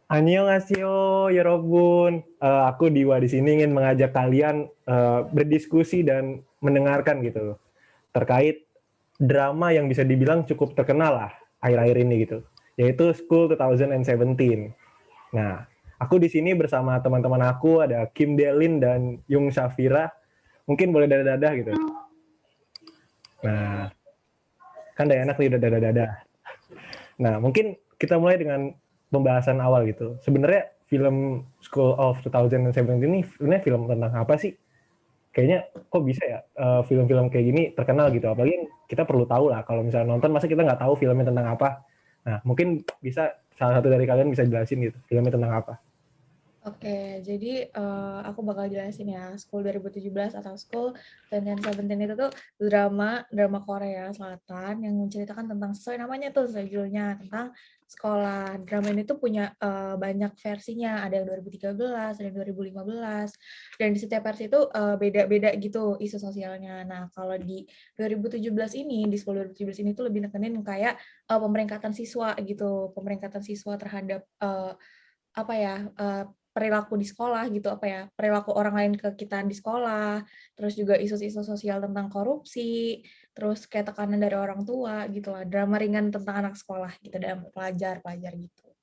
Annyeonghaseyo, Yorobun. Aku Diwa di sini ingin mengajak kalian berdiskusi dan mendengarkan gitu terkait drama yang bisa dibilang cukup terkenal lah akhir-akhir ini gitu, yaitu School 2017. Nah, aku di sini bersama teman-teman aku ada Kim Delin dan Yung Shafira. Mungkin boleh dadah-dadah gitu. Nah, kan udah enak nih udah dadah-dadah. Nah, mungkin kita mulai dengan pembahasan awal gitu. Sebenarnya film School of 2017 ini sebenarnya film tentang apa sih? Kayaknya kok bisa ya film-film kayak gini terkenal gitu. Apalagi kita perlu tahu lah kalau misalnya nonton masa kita nggak tahu filmnya tentang apa. Nah, mungkin bisa salah satu dari kalian bisa jelasin gitu filmnya tentang apa. Oke, jadi aku bakal jelasin ya, School 2017 atau School 2017 itu tuh drama Korea Selatan yang menceritakan tentang sesuai namanya tuh, sesuai judulnya, tentang sekolah. Drama ini tuh punya banyak versinya, ada yang 2013, ada yang 2015, dan di setiap versi itu beda-beda gitu isu sosialnya. Nah, kalau di 2017 ini, di School 2017 ini tuh lebih nekenin kayak pemeringkatan siswa gitu, pemeringkatan siswa terhadap apa ya, perilaku di sekolah gitu, apa ya, perilaku orang lain ke kita di sekolah, terus juga isu-isu sosial tentang korupsi, terus kayak tekanan dari orang tua gitu lah, drama ringan tentang anak sekolah gitu dan pelajar-pelajar gitu.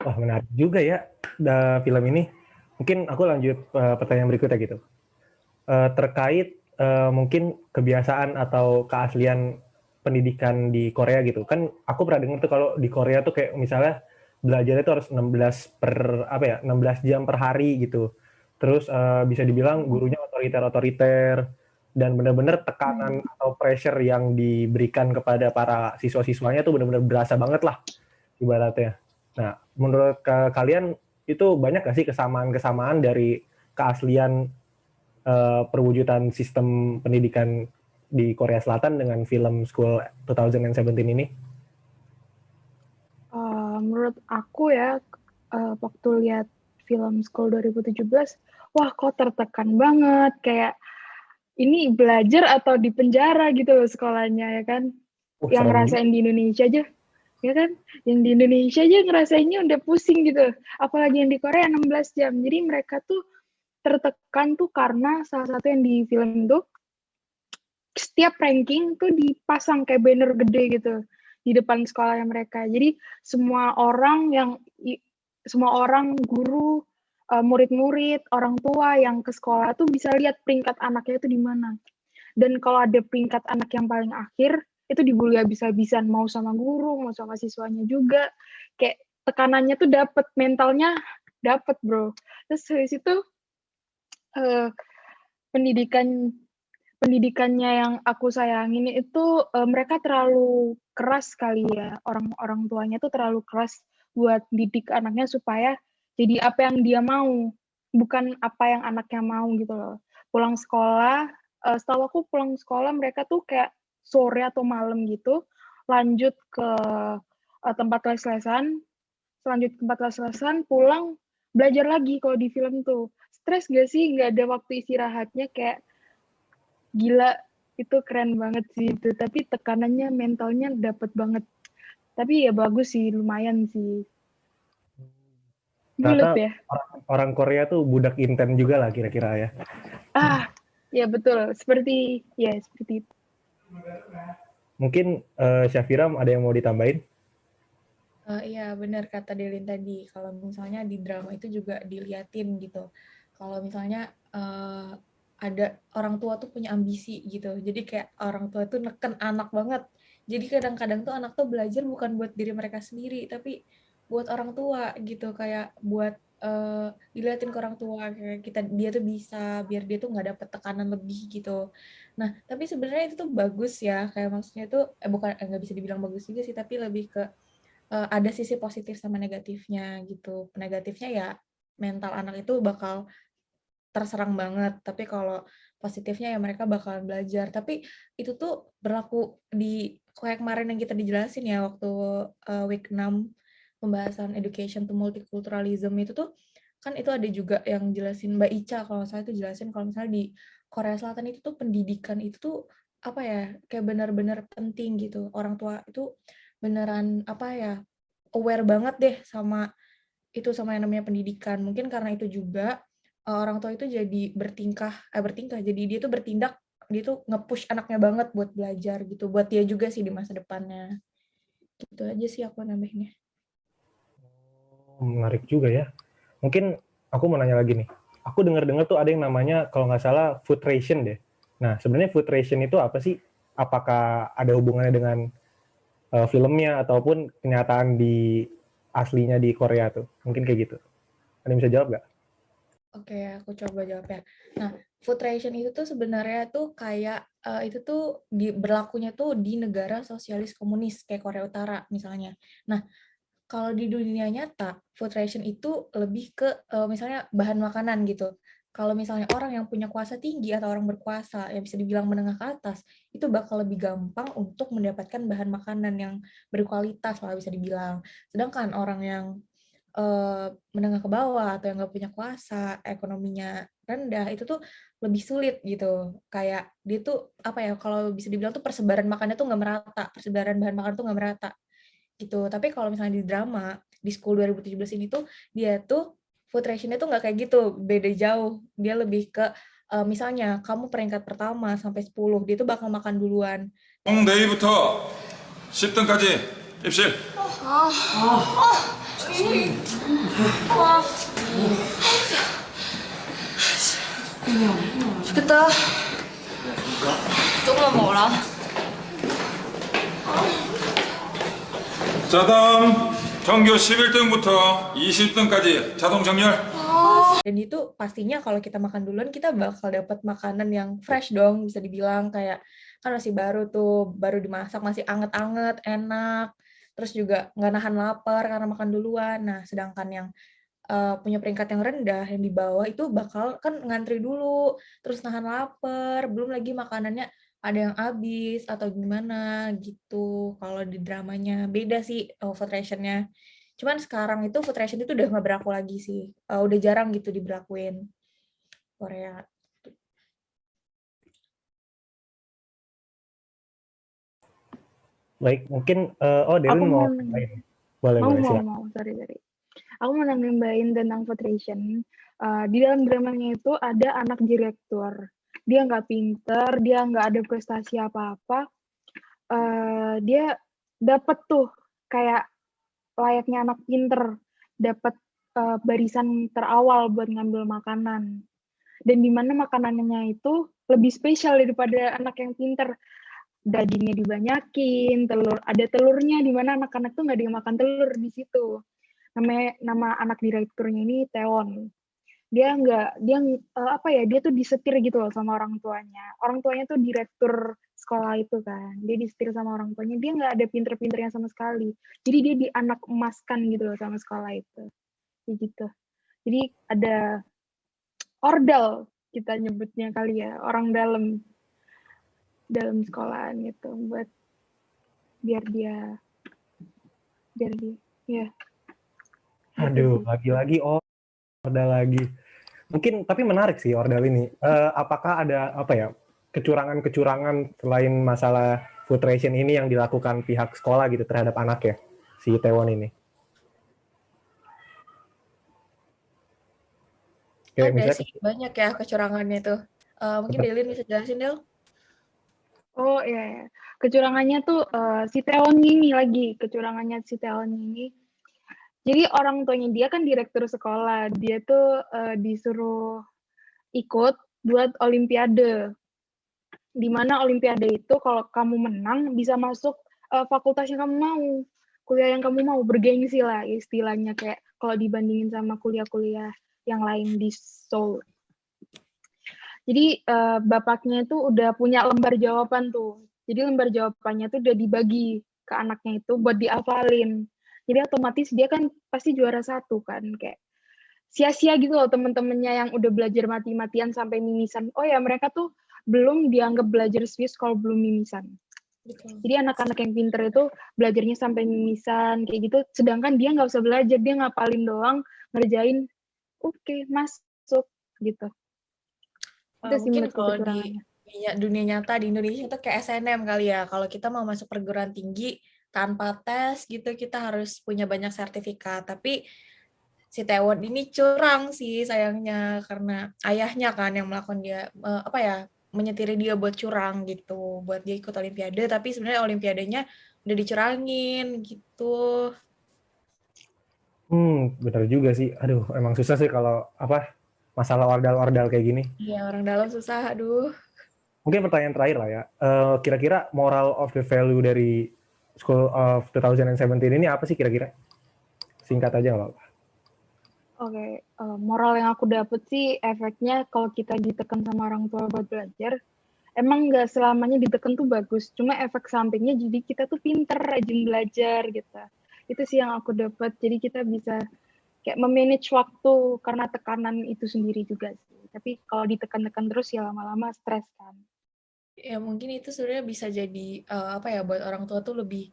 Wah, menarik juga ya film ini. Mungkin aku lanjut pertanyaan berikutnya gitu. Terkait mungkin kebiasaan atau keaslian pendidikan di Korea gitu. Kan aku pernah dengar tuh kalau di Korea tuh kayak misalnya belajarnya itu harus 16 jam per hari gitu. Terus bisa dibilang gurunya otoriter-otoriter dan benar-benar tekanan atau pressure yang diberikan kepada para siswa-siswanya tuh benar-benar berasa banget lah ibaratnya. Nah, menurut kalian itu banyak gak sih kesamaan-kesamaan dari keaslian perwujudan sistem pendidikan di Korea Selatan dengan film School 2017 ini? Menurut aku ya, waktu lihat film School 2017, wah kok tertekan banget, kayak ini belajar atau di penjara gitu loh sekolahnya ya kan. Yang Serem juga. ngerasain di Indonesia aja, ya kan? Yang di Indonesia aja ngerasainnya udah pusing gitu. Apalagi yang di Korea 16 jam. Jadi mereka tuh tertekan tuh karena salah satu yang di film itu, setiap ranking tuh dipasang kayak banner gede gitu di depan sekolahnya mereka. Jadi semua orang, guru, murid-murid, orang tua yang ke sekolah tuh bisa lihat peringkat anaknya itu di mana. Dan kalau ada peringkat anak yang paling akhir, itu dibully habis-habisan, mau sama guru, mau sama siswanya juga. Kayak tekanannya tuh dapet, mentalnya dapet, bro. Terus habis itu uh, pendidikan pendidikannya yang aku sayangin itu mereka terlalu keras kali ya, orang tuanya tuh terlalu keras buat didik anaknya supaya jadi apa yang dia mau, bukan apa yang anaknya mau gitu loh. Pulang sekolah, setahu aku pulang sekolah mereka tuh kayak sore atau malam gitu, lanjut ke tempat les-lesan, pulang belajar lagi. Kalau di film tuh stres gak sih, nggak ada waktu istirahatnya, kayak gila, itu keren banget sih itu, tapi tekanannya mentalnya dapet banget, tapi ya bagus sih, lumayan sih, bulet Ternyata ya. orang Korea tuh budak inten juga lah kira-kira ya. Ya betul, seperti itu. Mungkin Syafira ada yang mau ditambahin? Iya benar kata Delin tadi, kalau misalnya di drama itu juga diliatin gitu. Kalau misalnya ada orang tua tuh punya ambisi gitu. Jadi kayak orang tua tuh neken anak banget. Jadi kadang-kadang tuh anak tuh belajar bukan buat diri mereka sendiri, tapi buat orang tua gitu. Kayak buat diliatin ke orang tua kayak dia tuh bisa biar dia tuh nggak dapet tekanan lebih gitu. Nah, tapi sebenarnya itu tuh bagus ya. Kayak maksudnya tuh bukan nggak bisa dibilang bagus juga sih, tapi lebih ke ada sisi positif sama negatifnya gitu. Negatifnya ya mental anak itu bakal terserang banget, tapi kalau positifnya ya mereka bakalan belajar. Tapi itu tuh berlaku di kayak kemarin yang kita dijelasin ya waktu week 6 pembahasan education to multiculturalism itu tuh kan itu ada juga yang jelasin Mbak Ica kalau saya itu jelasin kalau misalnya di Korea Selatan itu tuh pendidikan itu tuh apa ya kayak benar-benar penting gitu. Orang tua itu beneran apa ya, aware banget deh sama itu, sama yang namanya pendidikan. Mungkin karena itu juga orang tua itu jadi bertingkah, jadi dia tuh bertindak, dia tuh nge-push anaknya banget buat belajar gitu, buat dia juga sih di masa depannya. Gitu aja sih aku nambahinnya. Menarik juga ya. Mungkin aku mau nanya lagi nih. Aku dengar-dengar tuh ada yang namanya kalau nggak salah food ration deh. Nah, sebenarnya food ration itu apa sih? Apakah ada hubungannya dengan filmnya ataupun kenyataan di aslinya di Korea tuh? Mungkin kayak gitu. Ada yang bisa jawab nggak? Oke, aku coba jawab ya. Nah, food ration itu tuh sebenarnya tuh kayak itu tuh berlakunya tuh di negara sosialis komunis kayak Korea Utara misalnya. Nah, kalau di dunia nyata, food ration itu lebih ke misalnya bahan makanan gitu. Kalau misalnya orang yang punya kuasa tinggi atau orang berkuasa yang bisa dibilang menengah ke atas, itu bakal lebih gampang untuk mendapatkan bahan makanan yang berkualitas lah bisa dibilang. Sedangkan orang yang menengah ke bawah atau yang nggak punya kuasa, ekonominya rendah, itu tuh lebih sulit gitu. Kayak dia tuh apa ya, kalau bisa dibilang tuh persebaran makannya tuh nggak merata, persebaran bahan makan tuh nggak merata gitu. Tapi kalau misalnya di drama, di School 2017 ini tuh, dia tuh food ration-nya tuh nggak kayak gitu, beda jauh. Dia lebih ke, misalnya kamu peringkat pertama sampai 10, dia tuh bakal makan duluan. 내일부터 10등까지 입실. 좋겠다. 조금만 먹어라. 자, 다음 전교 11등부터 20등까지 자동 정렬. Dan itu pastinya kalau kita makan duluan, kita bakal dapat makanan yang fresh dong, bisa dibilang kayak kan masih baru tuh, baru dimasak, masih anget-anget, enak. Terus juga nggak nahan lapar karena makan duluan. Nah, sedangkan yang punya peringkat yang rendah, yang di bawah itu bakal kan ngantri dulu, terus nahan lapar, belum lagi makanannya ada yang habis atau gimana gitu. Kalau di dramanya beda sih food ration-nya. Cuman sekarang itu food ration itu udah nggak berlaku lagi sih. Udah jarang gitu diberlakuin Korea. Baik, mungkin Aku Delin mau mau nambahin. Boleh, boleh, silakan. sorry. Aku mau nambahin tentang food ration. Di dalam dramanya itu ada anak direktur. Dia nggak pinter, dia nggak ada prestasi apa-apa. Dia dapat tuh kayak layaknya anak pinter, dapat barisan terawal buat ngambil makanan. Dan di mana makanannya itu lebih spesial daripada anak yang pinter. Dagingnya dibanyakin, ada telurnya, di mana anak-anak tuh nggak dimakan telur di situ. Nama anak direkturnya ini Taewon. Dia tuh disetir gitu loh sama orang tuanya. Orang tuanya tuh direktur sekolah itu kan. Dia disetir sama orang tuanya. Dia nggak ada pinter-pinternya sama sekali. Jadi dia dianak emaskan gitu loh sama sekolah itu. Kayak gitu. Jadi ada ordal kita nyebutnya kali ya, orang dalam sekolahan gitu buat biar dia ya Aduh, gitu sih. lagi-lagi ordal lagi. Mungkin tapi menarik sih ordal ini. Apakah ada apa ya kecurangan-kecurangan selain masalah food ration ini yang dilakukan pihak sekolah gitu terhadap anak ya si Tewon ini? Kayak Ada misalnya sih, banyak ya kecurangannya tuh. Mungkin seperti Delin bisa jelasin, Del? Oh iya. Kecurangannya tuh si Taewon ini lagi, kecurangannya si Taewon ini. Jadi orang tuanya dia kan direktur sekolah, dia tuh disuruh ikut buat olimpiade. Di mana olimpiade itu kalau kamu menang bisa masuk fakultas yang kamu mau, kuliah yang kamu mau, bergengsi lah istilahnya, kayak kalau dibandingin sama kuliah-kuliah yang lain di Seoul. Jadi bapaknya itu udah punya lembar jawaban tuh. Jadi lembar jawabannya tuh udah dibagi ke anaknya itu buat dihafalin. Jadi otomatis dia kan pasti juara satu kan, kayak sia-sia gitu loh temen-temennya yang udah belajar mati-matian sampai mimisan. Oh ya, mereka tuh belum dianggap belajar serius kalau belum mimisan. Betul. Jadi anak-anak yang pinter itu belajarnya sampai mimisan kayak gitu, sedangkan dia nggak usah belajar, dia ngapalin doang, ngerjain, oke, masuk gitu. Itu sih Mungkin menurutku kalau di kecurangannya. dunia nyata di Indonesia itu kayak SNM kali ya. Kalau kita mau masuk perguruan tinggi, tanpa tes gitu kita harus punya banyak sertifikat. Tapi si Taewon ini curang sih sayangnya karena ayahnya kan yang melakukan dia menyetiri dia buat curang gitu, buat dia ikut olimpiade tapi sebenarnya olimpiadenya udah dicurangin gitu. Benar juga sih. Aduh, emang susah sih kalau masalah ordal-ordal kayak gini. Iya, orang dalam susah, aduh. Mungkin pertanyaan terakhir lah ya. Kira-kira moral of the value dari School of 2017 ini apa sih kira-kira? Singkat aja nggak apa-apa. Oke, moral yang aku dapet sih efeknya kalau kita ditekan sama orang tua buat belajar, emang nggak selamanya ditekan tuh bagus, cuma efek sampingnya jadi kita tuh pinter, rajin belajar gitu. Itu sih yang aku dapat, jadi kita bisa kayak memanage waktu karena tekanan itu sendiri juga sih. Tapi kalau ditekan-tekan terus ya lama-lama stres kan. Ya mungkin itu sebenarnya bisa jadi buat orang tua tuh lebih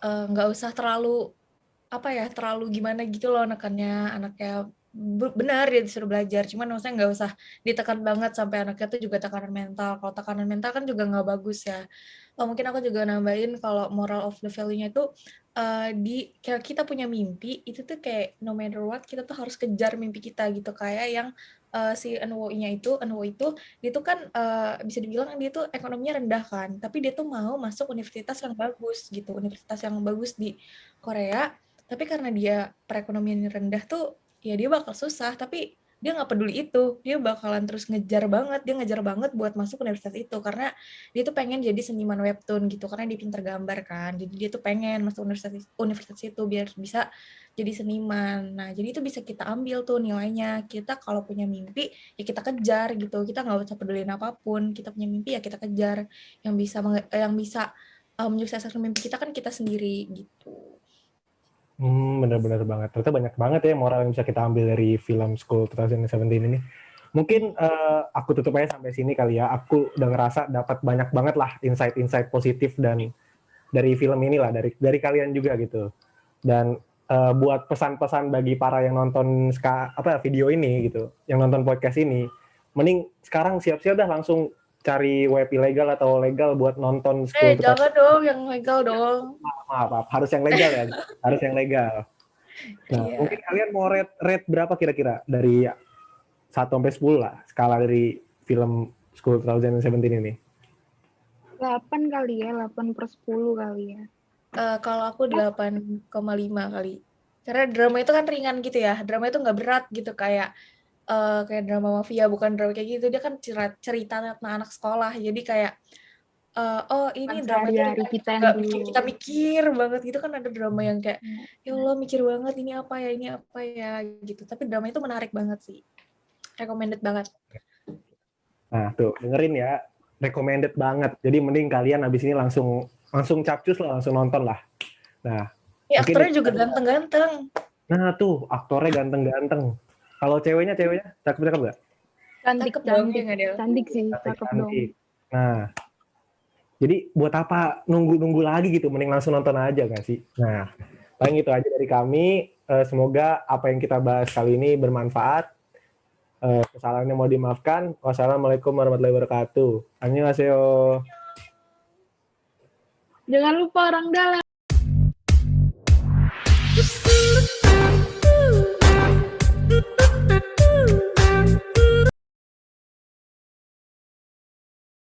nggak usah terlalu terlalu gimana gitu loh nekannya anaknya benar dia disuruh belajar, cuman maksudnya nggak usah ditekan banget sampai anaknya tuh juga tekanan mental. Kalau tekanan mental kan juga nggak bagus ya. Mungkin aku juga nambahin kalau moral of the value-nya itu kayak kita punya mimpi itu tuh kayak no matter what kita tuh harus kejar mimpi kita gitu, kayak yang si Enwo itu dia tuh kan bisa dibilang dia tuh ekonominya rendah kan, tapi dia tuh mau masuk universitas yang bagus gitu, universitas yang bagus di Korea. Tapi karena dia perekonomian rendah tuh, ya dia bakal susah, tapi dia nggak peduli itu. Dia bakalan terus ngejar banget buat masuk universitas itu, karena dia tuh pengen jadi seniman webtoon gitu, karena dia pintar gambar kan. Jadi dia tuh pengen masuk universitas itu biar bisa jadi seniman. Nah, jadi itu bisa kita ambil tuh nilainya. Kita kalau punya mimpi, ya kita kejar gitu. Kita nggak usah peduliin apapun. Kita punya mimpi, ya kita kejar. Yang bisa menyukseskan mimpi kita kan kita sendiri gitu. Benar-benar banget. Ternyata banyak banget ya moral yang bisa kita ambil dari film School 2017 ini. Mungkin aku tutup aja sampai sini kali ya. Aku udah ngerasa dapat banyak banget lah insight-insight positif dan dari film inilah, dari kalian juga gitu. Dan buat pesan-pesan bagi para yang nonton video ini gitu, yang nonton podcast ini, mending sekarang siap-siap dah langsung cari web ilegal atau legal buat nonton School 2017. Jangan dong, yang legal dong. Maaf, harus yang legal ya, harus yang legal. Nah, Iya. mungkin kalian mau rate berapa kira-kira dari 1 sampai 10 lah, skala dari film School 2017 ini? 8 kali ya, 8/10 kali ya. Kalau aku 8,5 kali. Karena drama itu kan ringan gitu ya. Drama itu nggak berat gitu kayak drama mafia, bukan drama kayak gitu. Dia kan cerita tentang anak sekolah. Jadi kayak ini drama itu Sehari-hari kita yang nggak dulu. bikin kita mikir banget gitu kan. Ada drama yang kayak ya Allah mikir banget ini apa ya gitu. Tapi drama itu menarik banget sih. Recommended banget. Nah, tuh dengerin ya, recommended banget. Jadi mending kalian habis ini langsung capcus lah, langsung nonton lah. Nah, aktornya juga ganteng-ganteng. Nah, tuh aktornya ganteng-ganteng. Kalau ceweknya cakep-cakep nggak? Cantik sih, cakep dong. Nah, jadi buat apa nunggu lagi gitu, mending langsung nonton aja nggak sih? Nah, paling itu aja dari kami. Semoga apa yang kita bahas kali ini bermanfaat. Kesalahannya mau dimaafkan. Wassalamualaikum warahmatullahi wabarakatuh. Annyeonghaseyo. Jangan lupa orang dalam.